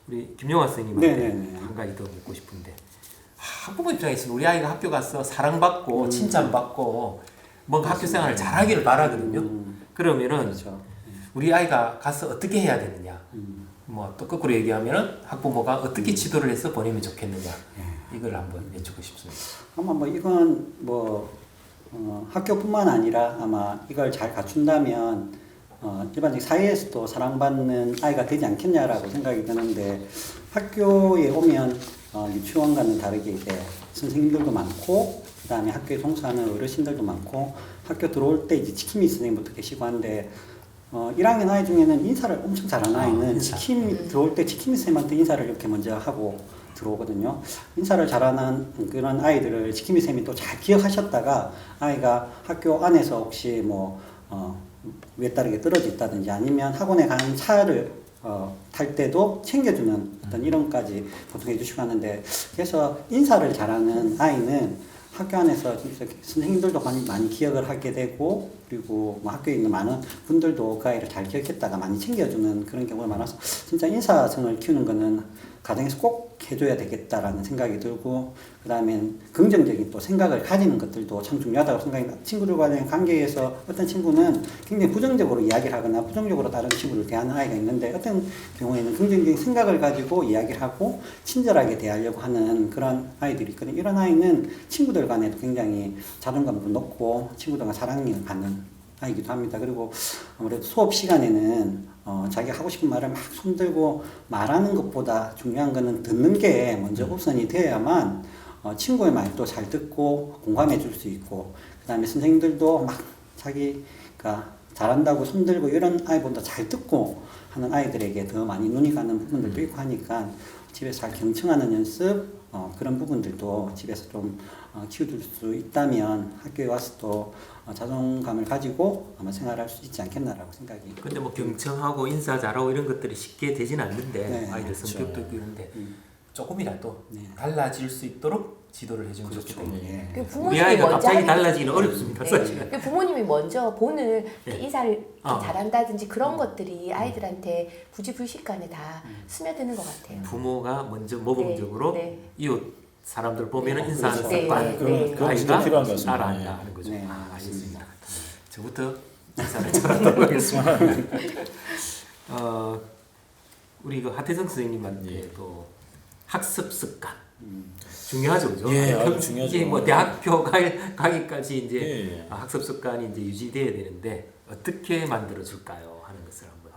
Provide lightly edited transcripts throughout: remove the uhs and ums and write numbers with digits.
우리 김용환 선생님한테 네네네. 한 가지 더 묻고 싶은데 학부모 입장에서는 우리 아이가 학교 가서 사랑받고 칭찬받고 뭔가 학교 생활을 잘하기를 바라거든요. 그러면은 그렇죠. 우리 아이가 가서 어떻게 해야 되느냐, 뭐 또 거꾸로 얘기하면은 학부모가 어떻게 지도를 해서 보내면 좋겠느냐, 이걸 한번 여쭙고 싶습니다. 아마 뭐 이건 뭐 학교뿐만 아니라 아마 이걸 잘 갖춘다면 일반적 사회에서도 사랑받는 아이가 되지 않겠냐라고 생각이 드는데, 학교에 오면 유치원과는 다르게 이제 선생님들도 많고 그다음에 학교에 종사하는 어르신들도 많고, 학교 들어올 때 이제 지킴이 선생님부터 계시고 한데 1학년 아이 중에는 인사를 엄청 잘하는 아이는 들어올 때 지킴이 선생님한테 인사를 이렇게 먼저 하고 들어오거든요. 인사를 잘하는 그런 아이들을 지킴이 선생님이 또 잘 기억하셨다가 아이가 학교 안에서 혹시 뭐 외따르게 떨어져 있다든지 아니면 학원에 가는 차를 탈 때도 챙겨주는 어떤 이런까지 보통 해주시고 하는데, 그래서 인사를 잘하는 아이는 학교 안에서 진짜 선생님들도 많이 기억을 하게 되고, 그리고 뭐 학교에 있는 많은 분들도 그 아이를 잘 기억했다가 많이 챙겨주는 그런 경우가 많아서 진짜 인사성을 키우는 거는 가정에서 꼭 해줘야 되겠다라는 생각이 들고, 그 다음엔 긍정적인 또 생각을 가지는 것들도 참 중요하다고 생각이 납니다. 친구들과의 관계에서 어떤 친구는 굉장히 부정적으로 이야기를 하거나 부정적으로 다른 친구를 대하는 아이가 있는데, 어떤 경우에는 긍정적인 생각을 가지고 이야기를 하고 친절하게 대하려고 하는 그런 아이들이 있거든요. 이런 아이는 친구들 간에도 굉장히 자존감도 높고 친구들과 사랑을 받는 아이기도 합니다. 그리고 아무래도 수업 시간에는 자기가 하고 싶은 말을 막 손들고 말하는 것보다 중요한 거는 듣는 게 먼저 우선이 되어야만 친구의 말도 잘 듣고 공감해 줄 수 있고, 그 다음에 선생님들도 막 자기가 잘한다고 손들고 이런 아이보다 잘 듣고 하는 아이들에게 더 많이 눈이 가는 부분들도 있고 하니까 집에서 잘 경청하는 연습, 그런 부분들도 집에서 좀 키워줄 수 있다면 학교에 와서 또 자존감을 가지고 아마 생활할 수 있지 않겠나라고 생각이. 근데 뭐 경청하고 인사 잘하고 이런 것들이 쉽게 되진 않는데, 네, 아이들 그렇죠. 성격도 있고 이런데 조금이라도 달라질 수 있도록 지도를 해주면 좋겠거든요. 예. 그 우리 부모님이 아이가 먼저 갑자기 하는 달라지기는 거죠. 어렵습니다, 네. 사실은. 그 부모님이 먼저 본을 이렇게 인사를 이렇게 잘한다든지 그런 것들이 아이들한테 부지불식간에 다 스며드는 것 같아요. 부모가 먼저 모범적으로 네. 이웃 사람들 보면은 인사하는 그렇죠. 습관, 네, 그건 진짜 필요한 것 같습니다. 따라한다 하는 거죠. 네, 알겠습니다. 저부터 인사를 잘하도록 하겠습니다. 우리 그 하태성 선생님한테 또 학습 습관 중요하죠, 그죠? 예, 아주 중요하죠. 이게 뭐 대학교 가기까지 이제 예. 학습 습관이 이제 유지돼야 되는데 어떻게 만들어 줄까요? 하는 것을 한번.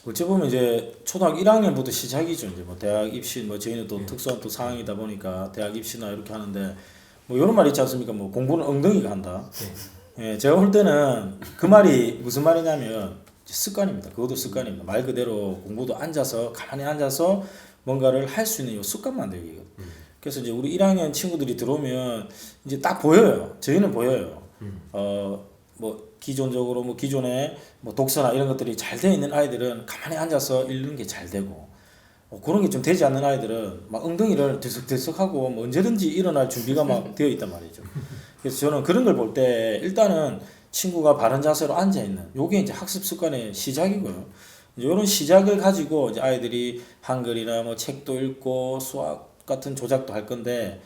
어찌 보면 이제 초등학교 1학년부터 시작이죠. 이제 뭐 대학 입시, 뭐 저희는 또 특수한 또 상황이다 보니까 대학 입시나 이렇게 하는데, 뭐 이런 말 있지 않습니까? 뭐 공부는 엉덩이가 한다. 예, 제가 볼 때는 그 말이 무슨 말이냐면 습관입니다. 그것도 습관입니다. 말 그대로 공부도 앉아서 가만히 앉아서 뭔가를 할 수 있는 이 습관 만들기거든요. 그래서 이제 우리 1학년 친구들이 들어오면 이제 딱 보여요. 저희는 보여요. 뭐 기존적으로 뭐 기존에 뭐 독서나 이런 것들이 잘 되어 있는 아이들은 가만히 앉아서 읽는 게 잘 되고, 그런 게 좀 되지 않는 아이들은 막 엉덩이를 들썩들썩하고 뭐 언제든지 일어날 준비가 막 되어 있단 말이죠. 그래서 저는 그런 걸 볼 때 일단은 친구가 바른 자세로 앉아 있는 요게 이제 학습 습관의 시작이고요. 이제 이런 시작을 가지고 이제 아이들이 한글이나 뭐 책도 읽고 수학 같은 조작도 할 건데,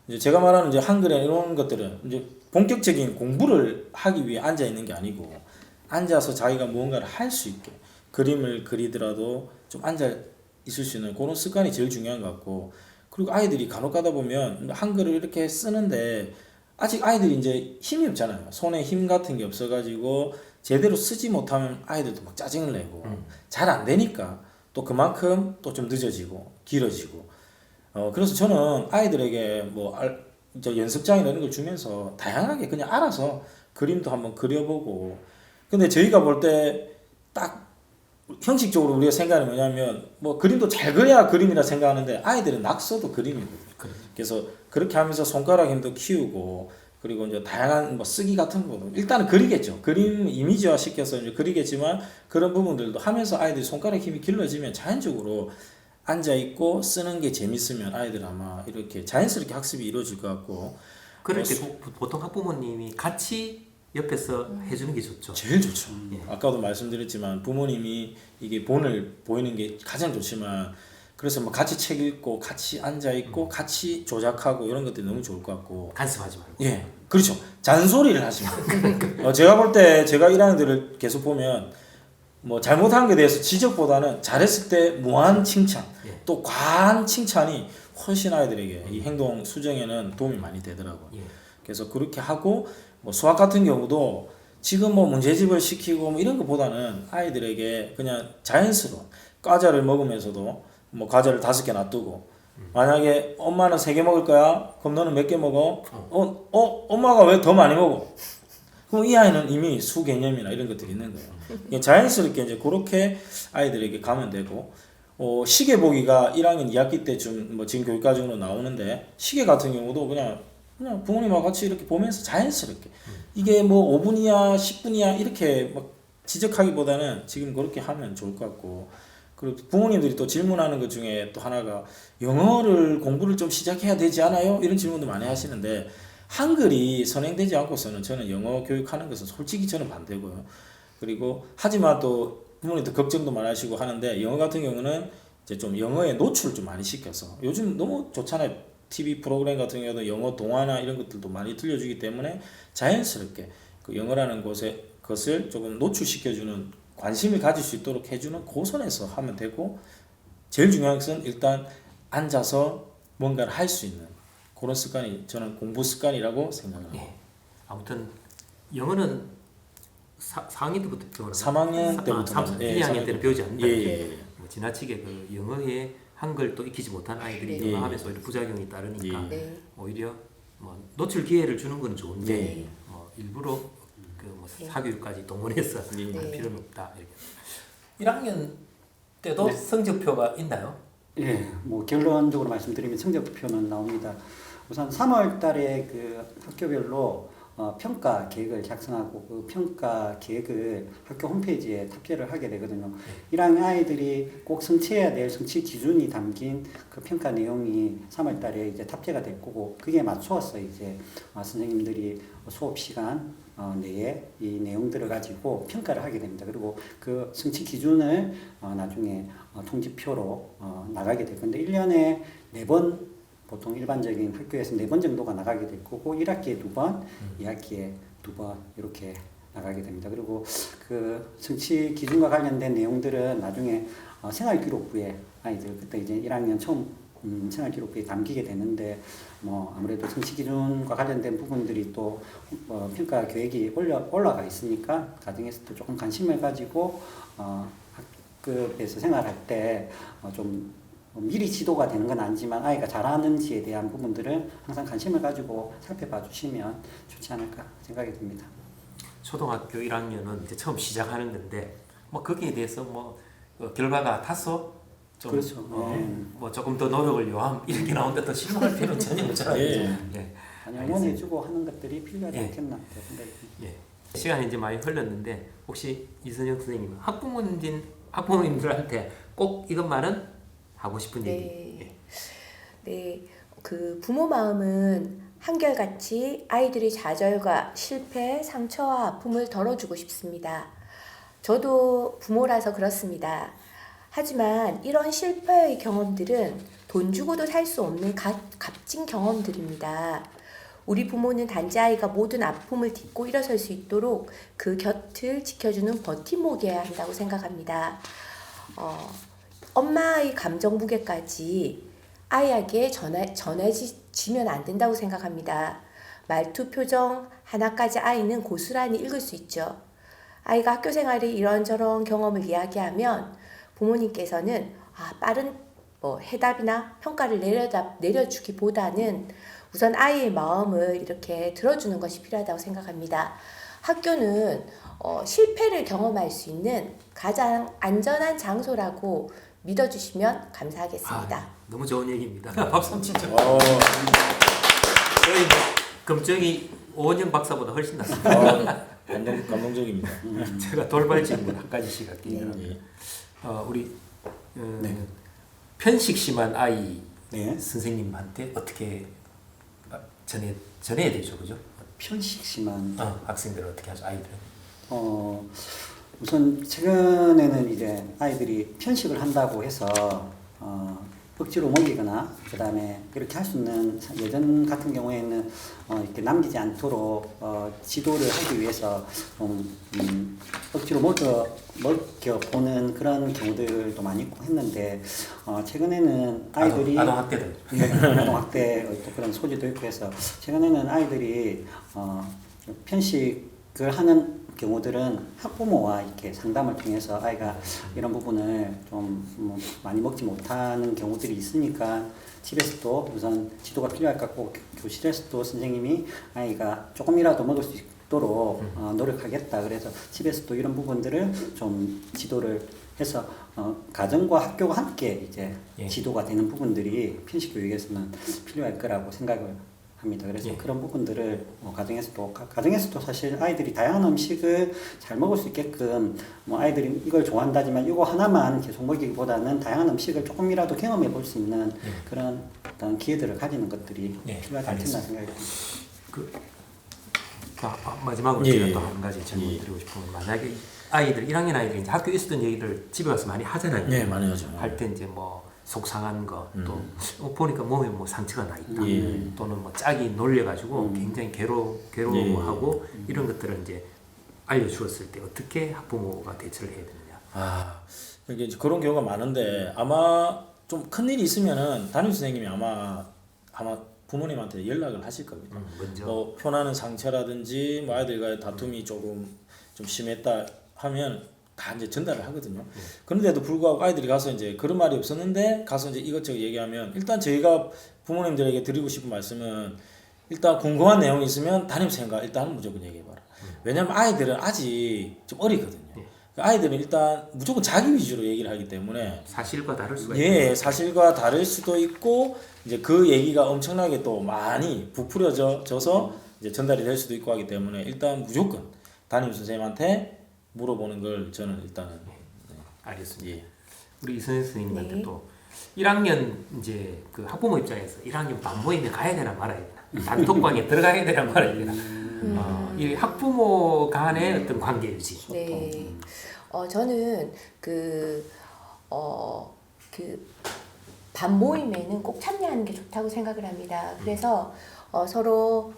이제 제가 말하는 이제 한글이나 이런 것들은 이제 본격적인 공부를 하기 위해 앉아 있는 게 아니고, 앉아서 자기가 무언가를 할 수 있게 그림을 그리더라도 좀 앉아 있을 수 있는 그런 습관이 제일 중요한 것 같고, 그리고 아이들이 간혹 가다 보면 한글을 이렇게 쓰는데 아직 아이들이 이제 힘이 없잖아요. 손에 힘 같은 게 없어가지고 제대로 쓰지 못하면 아이들도 막 짜증을 내고 잘 안 되니까 또 그만큼 또 좀 늦어지고 길어지고, 그래서 저는 아이들에게 뭐 이제 연습장이나 이런 걸 주면서 다양하게 그냥 알아서 그림도 한번 그려보고. 근데 저희가 볼 때 딱 형식적으로 우리가 생각하는 뭐냐면 뭐 그림도 잘 그려야 그림이라 생각하는데 아이들은 낙서도 그림이거든요. 그래서 그렇게 하면서 손가락 힘도 키우고, 그리고 이제 다양한 뭐 쓰기 같은 거도 일단은 그리겠죠. 그림 이미지화 시켜서 이제 그리겠지만 그런 부분들도 하면서 아이들이 손가락 힘이 길러지면 자연적으로 앉아 있고 쓰는 게 재밌으면 아이들 아마 이렇게 자연스럽게 학습이 이루어질 것 같고. 그럴 때 보통 학부모님이 같이 옆에서 해주는 게 좋죠. 제일 좋죠. 아까도 말씀드렸지만 부모님이 이게 본을 보이는 게 가장 좋지만, 그래서 뭐 같이 책 읽고 같이 앉아 있고 같이 조작하고 이런 것들이 너무 좋을 것 같고. 간섭하지 말고. 예, 그렇죠. 잔소리를 하시면. 제가 볼 때 제가 1학년들을 계속 보면 뭐 잘못한 것에 대해서 지적보다는 잘했을 때 무한 칭찬, 예. 또 과한 칭찬이 훨씬 아이들에게 이 행동 수정에는 도움이 많이 되더라고요. 예. 그래서 그렇게 하고 뭐 수학 같은 경우도 지금 뭐 문제집을 시키고 뭐 이런 것보다는 아이들에게 그냥 자연스러운 과자를 먹으면서도 뭐 과자를 5개 놔두고 만약에 엄마는 3개 먹을 거야? 그럼 너는 몇 개 먹어? 엄마가 왜 더 많이 먹어? 그럼 이 아이는 이미 수 개념이나 이런 것들이 있는 거예요. 자연스럽게 이제 그렇게 아이들에게 가면 되고, 시계 보기가 1학년 2학기 때쯤 뭐 지금 교육과정으로 나오는데 시계 같은 경우도 그냥 부모님하고 같이 이렇게 보면서 자연스럽게 이게 뭐 5분이야 10분이야 이렇게 막 지적하기보다는 지금 그렇게 하면 좋을 것 같고, 그리고 부모님들이 또 질문하는 것 중에 또 하나가 영어를 공부를 좀 시작해야 되지 않아요? 이런 질문도 많이 하시는데 한글이 선행되지 않고서는 저는 영어 교육하는 것은 솔직히 저는 반대고요. 그리고 하지만 또 부모님들 걱정도 많이 하시고 하는데 영어 같은 경우는 이제 좀 영어에 노출을 좀 많이 시켜서 요즘 너무 좋잖아요. TV 프로그램 같은 경우도 영어 동화나 이런 것들도 많이 들려주기 때문에 자연스럽게 그 영어라는 것을 조금 노출시켜주는 관심을 가질 수 있도록 해주는 그 선에서 하면 되고, 제일 중요한 것은 일단 앉아서 뭔가를 할 수 있는 그런 습관이 저는 공부 습관이라고 생각을 합니다. 예. 아무튼 영어는 4학년 때부터 배우는 3학년 때부터 2학년 때는 배우지 않는다. 예. 뭐 지나치게 그 영어에 한글도 익히지 못한 아이들이 네. 영어하면서 오히려 부작용이 따르니까 네. 오히려 뭐 노출 기회를 주는 건 좋은데 네. 일부러 그뭐 네. 사교육까지 동원해서 네. 할 필요는 없다. 이렇게. 1학년 때도 네. 성적표가 있나요? 예, 뭐 결론적으로 말씀드리면 성적표는 나옵니다. 우선 3월 달에 그 학교별로 평가 계획을 작성하고 그 평가 계획을 학교 홈페이지에 탑재를 하게 되거든요. 1학년 아이들이 꼭 성취해야 될 성취 기준이 담긴 그 평가 내용이 3월 달에 이제 탑재가 될 거고, 그게 맞추어서 이제 선생님들이 수업 시간 내에 이 내용들을 가지고 평가를 하게 됩니다. 그리고 그 성취 기준을 나중에 통지표로 나가게 될 건데 1년에 4번 보통 일반적인 학교에서 4번 정도가 나가게 될 거고 1학기에 2번, 2학기에 2번 이렇게 나가게 됩니다. 그리고 그 성취 기준과 관련된 내용들은 나중에 생활기록부에 아이들 그때 이제 1학년 처음 생활기록부에 담기게 되는데 뭐 아무래도 성취 기준과 관련된 부분들이 또 평가 계획이 올라가 있으니까 가정에서도 조금 관심을 가지고 학급에서 생활할 때 좀 미리 지도가 되는 건 아니지만 아이가 잘하는지에 대한 부분들을 항상 관심을 가지고 살펴봐 주시면 좋지 않을까 생각이 듭니다. 초등학교 1학년은 이제 처음 시작하는 건데 뭐 거기에 대해서 뭐 결과가 다소 좀 그렇죠. 뭐 조금 더 노력을 요함 이렇게 나온데 더 실망할 필요는 전혀 없잖아요. 예. 예. 응원해주고 하는 것들이 필요하지 예. 않겠나 생각이 듭니다. 예. 시간이 이제 많이 흘렀는데 혹시 이선영 선생님 학부모님들한테 꼭 이것만은 하고 싶은 네. 얘기. 네, 그 부모 마음은 한결같이 아이들의 좌절과 실패, 상처와 아픔을 덜어주고 싶습니다. 저도 부모라서 그렇습니다. 하지만 이런 실패의 경험들은 돈 주고도 살 수 없는 값진 경험들입니다. 우리 부모는 단지 아이가 모든 아픔을 딛고 일어설 수 있도록 그 곁을 지켜주는 버팀목이어야 한다고 생각합니다. 엄마의 감정 무게까지 아이에게 전해지면 안 된다고 생각합니다. 말투, 표정 하나까지 아이는 고스란히 읽을 수 있죠. 아이가 학교 생활에 이런저런 경험을 이야기하면 부모님께서는 빠른 해답이나 평가를 내려주기보다는 우선 아이의 마음을 이렇게 들어주는 것이 필요하다고 생각합니다. 학교는 실패를 경험할 수 있는 가장 안전한 장소라고 믿어주시면 감사하겠습니다. 너무 좋은 얘기입니다. 박수 한번 치죠. 어, 저희 검정이 오원영 박사보다 훨씬 낫습니다. 감동적입니다. 제가 돌발 질문 한 가지씩 할게요. 예. 우리 네. 편식 심한 아이 네. 선생님한테 어떻게 전해야 되죠, 그죠? 편식 심한 학생들 어떻게 하죠, 아이들? 우선 최근에는 이제 아이들이 편식을 한다고 해서 억지로 먹이거나 그다음에 이렇게 할 수 있는 예전 같은 경우에는 이렇게 남기지 않도록 지도를 하기 위해서 좀 억지로 먹여 보는 그런 경우들도 많이 있고 했는데 최근에는 아이들이 아동학대들. 아동학대 또 그런 소지도 있고 해서 최근에는 아이들이 편식을 하는 경우들은 학부모와 이렇게 상담을 통해서 아이가 이런 부분을 좀 많이 먹지 못하는 경우들이 있으니까 집에서도 우선 지도가 필요할 것 같고 교실에서도 선생님이 아이가 조금이라도 먹을 수 있도록 노력하겠다. 그래서 집에서도 이런 부분들을 좀 지도를 해서 가정과 학교가 함께 이제 예. 지도가 되는 부분들이 편식 교육에서는 필요할 거라고 생각을 합니다. 그래서 예. 그런 부분들을 가정에서도 사실 아이들이 다양한 음식을 잘 먹을 수 있게끔 아이들이 이걸 좋아한다지만 이거 하나만 계속 먹이기보다는 다양한 음식을 조금이라도 경험해 볼 수 있는 그런 어떤 기회들을 가지는 것들이 필요하지 않겠나 생각이 듭니다. 마지막으로 예. 제가 또 한 가지 질문 드리고 싶은 건 만약에 아이들 1학년 아이들이 이제 학교에 있었던 얘기를 집에 가서 많이 하잖아요. 네, 많이 하죠. 할 때 이제 뭐 속상한 거 또 보니까 몸에 뭐 상처가 나 있다 또는 뭐 짝이 놀려가지고 굉장히 괴로워하고 이런 것들을 이제 알려주었을 때 어떻게 학부모가 대처를 해야 되느냐. 그러니까 이제 그런 경우가 많은데 아마 좀 큰일이 있으면은 담임 선생님이 아마 부모님한테 연락을 하실 겁니다. 먼저 뭐 표나는 상처라든지 뭐 아이들과의 다툼이 조금 좀 심했다 하면 다 이제 전달을 하거든요. 그런데도 불구하고 아이들이 가서 이제 그런 말이 없었는데 가서 이제 이것저것 얘기하면 일단 저희가 부모님들에게 드리고 싶은 말씀은 일단 궁금한 내용이 있으면 담임 선생님과 일단 무조건 얘기해봐라. 왜냐면 아이들은 아직 좀 어리거든요. 아이들은 일단 무조건 자기 위주로 얘기를 하기 때문에 사실과 다를 수가 예, 있죠. 사실과 다를 수도 있고 이제 그 얘기가 엄청나게 또 많이 부풀어져서 이제 전달이 될 수도 있고 하기 때문에 일단 무조건 담임 선생님한테 물어보는 걸 저는 일단은 알겠습니다. 예. 우리 이선생 선생님한테 네. 또 1학년 이제 그 학부모 입장에서 1학년 반모임에 가야 되나 말아야 되나 단톡방에 들어가야 되나 말아야 되나 이 학부모 간의 어떤 관계 유지. 네. 저는 반모임에는 꼭 참여하는 게 좋다고 생각을 합니다. 그래서 서로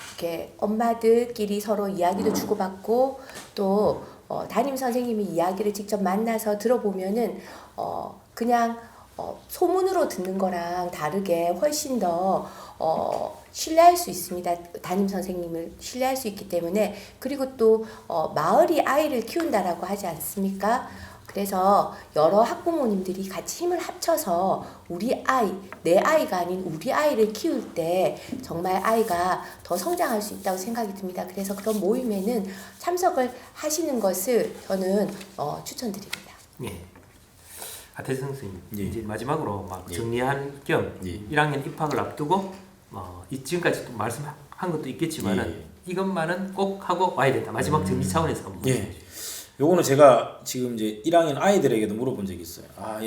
이렇게 엄마들끼리 서로 이야기도 주고받고 또 담임 선생님이 이야기를 직접 만나서 들어보면은 그냥 소문으로 듣는 거랑 다르게 훨씬 더 신뢰할 수 있습니다. 담임 선생님을 신뢰할 수 있기 때문에. 그리고 또 마을이 아이를 키운다라고 하지 않습니까? 그래서 여러 학부모님들이 같이 힘을 합쳐서 우리 아이, 내 아이가 아닌 우리 아이를 키울 때 정말 아이가 더 성장할 수 있다고 생각이 듭니다. 그래서 그런 모임에는 참석을 하시는 것을 저는 추천드립니다. 예. 하태성 선생님 예. 이제 마지막으로 막 예. 정리한 겸 예. 1학년 입학을 앞두고 지금까지 또 말씀한 것도 있겠지만은 예. 이것만은 꼭 하고 와야 된다. 마지막 정리 차원에서 한번 예. 요거는 제가 지금 이제 1학년 아이들에게도 물어본 적이 있어요. 야,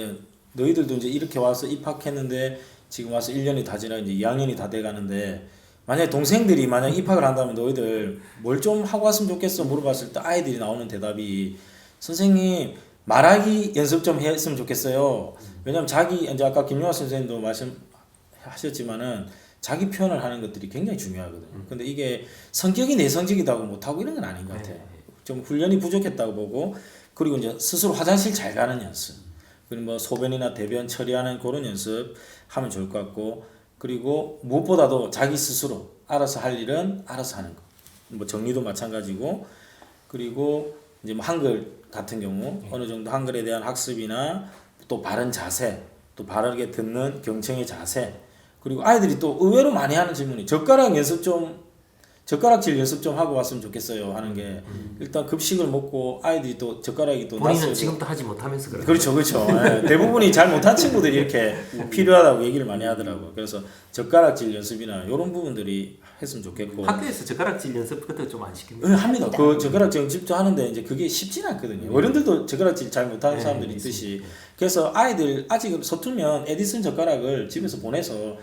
너희들도 이제 이렇게 와서 입학했는데 지금 와서 1년이 다 지나 이제 2학년이 다 돼 가는데 만약에 동생들이 만약 입학을 한다면 너희들 뭘 좀 하고 왔으면 좋겠어 물어봤을 때 아이들이 나오는 대답이 선생님 말하기 연습 좀 했으면 좋겠어요. 왜냐면 이제 아까 김용환 선생님도 말씀하셨지만은 자기 표현을 하는 것들이 굉장히 중요하거든요. 근데 이게 성격이 내성적이다고 못하고 이런 건 아닌 것 같아요. 좀 훈련이 부족했다고 보고 그리고 이제 스스로 화장실 잘 가는 연습 그리고 뭐 소변이나 대변 처리하는 그런 연습 하면 좋을 것 같고 그리고 무엇보다도 자기 스스로 알아서 할 일은 알아서 하는 거. 뭐 정리도 마찬가지고 그리고 이제 뭐 한글 같은 경우 어느 정도 한글에 대한 학습이나 또 바른 자세 또 바르게 듣는 경청의 자세 그리고 아이들이 또 의외로 많이 하는 질문이 젓가락질 연습 좀 하고 왔으면 좋겠어요 하는 게 일단 급식을 먹고 아이들이 또 젓가락이 또 본인은 낯설고 지금도 하지 못하면서 그래요. 그렇죠. 예, 대부분이 잘 못한 친구들이 이렇게 필요하다고 얘기를 많이 하더라고요. 그래서 젓가락질 연습이나 이런 부분들이 했으면 좋겠고 학교에서 젓가락질 연습 그때 좀 안 시킵니까? 합니다. 그 젓가락질 연습도 하는데 이제 그게 쉽지는 않거든요. 어른들도 젓가락질 잘 못하는 사람들이 있듯이 그래서 아이들 아직 서툴면 에디슨 젓가락을 집에서 보내서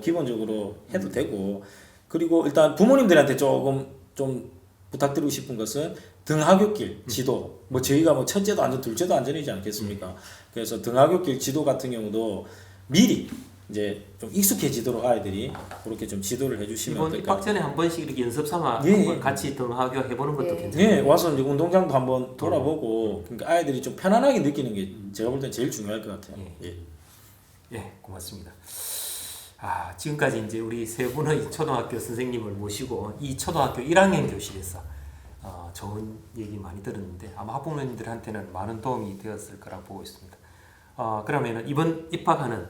기본적으로 해도 되고 그리고 일단 부모님들한테 조금 좀 부탁드리고 싶은 것은 등하굣길 지도, 뭐 저희가 뭐 첫째도 안전, 둘째도 안전이지 않겠습니까? 그래서 등하굣길 지도 같은 경우도 미리 이제 좀 익숙해지도록 아이들이 그렇게 좀 지도를 해주시면 이번 어떨까? 입학 전에 한 번씩 이렇게 연습 삼아 예, 한번 예. 같이 등하교 해보는 것도 예. 괜찮아요. 예, 와서 이제 운동장도 한번 돌아보고 그러니까 아이들이 좀 편안하게 느끼는 게 제가 볼 땐 제일 중요할 것 같아요. 예. 예, 고맙습니다. 지금까지 이제 우리 세 분의 초등학교 선생님을 모시고 이 초등학교 1학년 교실에서 좋은 얘기 많이 들었는데 아마 학부모님들한테는 많은 도움이 되었을 거라고 보고 있습니다. 그러면은 이번 입학하는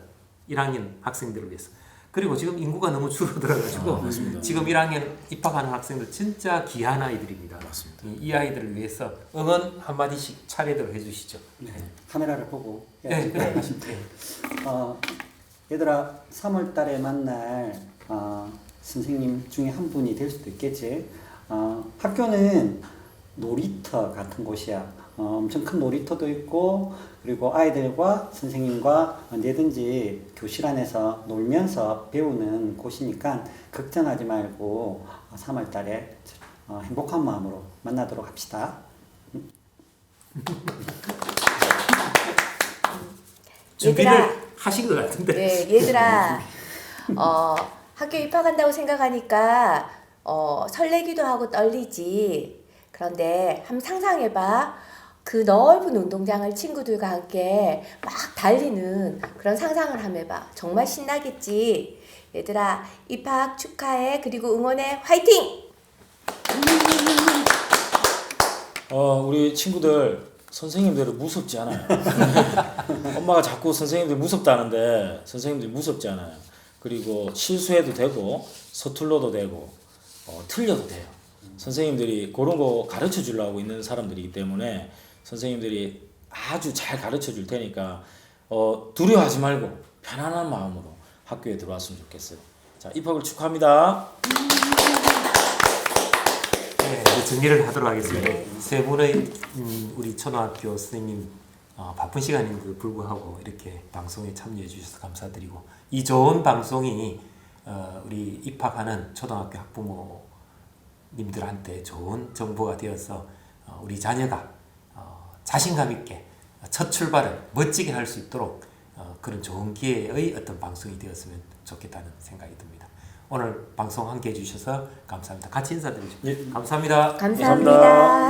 1학년 학생들을 위해서 그리고 지금 인구가 너무 줄어들어가지고 맞습니다. 지금 1학년 입학하는 학생들 진짜 귀한 아이들입니다. 맞습니다. 이 아이들을 위해서 응원 한마디씩 차례대로 해주시죠. 네. 카메라를 보고 네, 그래. 얘들아 3월 달에 만날 선생님 중에 한 분이 될 수도 있겠지. 학교는 놀이터 같은 곳이야. 엄청 큰 놀이터도 있고 그리고 아이들과 선생님과 언제든지 교실 안에서 놀면서 배우는 곳이니까 걱정하지 말고 3월 달에 행복한 마음으로 만나도록 합시다. 준비를 얘들아. 하신 것 같은데. 네, 얘들아, 학교 입학한다고 생각하니까 설레기도 하고 떨리지. 그런데 한번 상상해봐. 그 넓은 운동장을 친구들과 함께 막 달리는 그런 상상을 한번 해봐. 정말 신나겠지. 얘들아, 입학 축하해. 그리고 응원해. 화이팅! 우리 친구들 선생님들은 무섭지 않아요. 엄마가 자꾸 선생님들 무섭다는데 선생님들이 무섭지 않아요. 그리고 실수해도 되고 서툴러도 되고 틀려도 돼요. 선생님들이 그런 거 가르쳐 주려고 있는 사람들이기 때문에 선생님들이 아주 잘 가르쳐 줄 테니까 두려워하지 말고 편안한 마음으로 학교에 들어왔으면 좋겠어요. 자, 입학을 축하합니다. 네, 이제 정리를 하도록 하겠습니다. 세 분의 우리 초등학교 선생님 바쁜 시간인데도 불구하고 이렇게 방송에 참여해 주셔서 감사드리고 이 좋은 방송이 우리 입학하는 초등학교 학부모님들한테 좋은 정보가 되어서 우리 자녀가 자신감 있게 첫 출발을 멋지게 할 수 있도록 그런 좋은 기회의 어떤 방송이 되었으면 좋겠다는 생각이 듭니다. 오늘 방송 함께 해주셔서 감사합니다. 같이 인사드리죠. 예. 감사합니다. 감사합니다.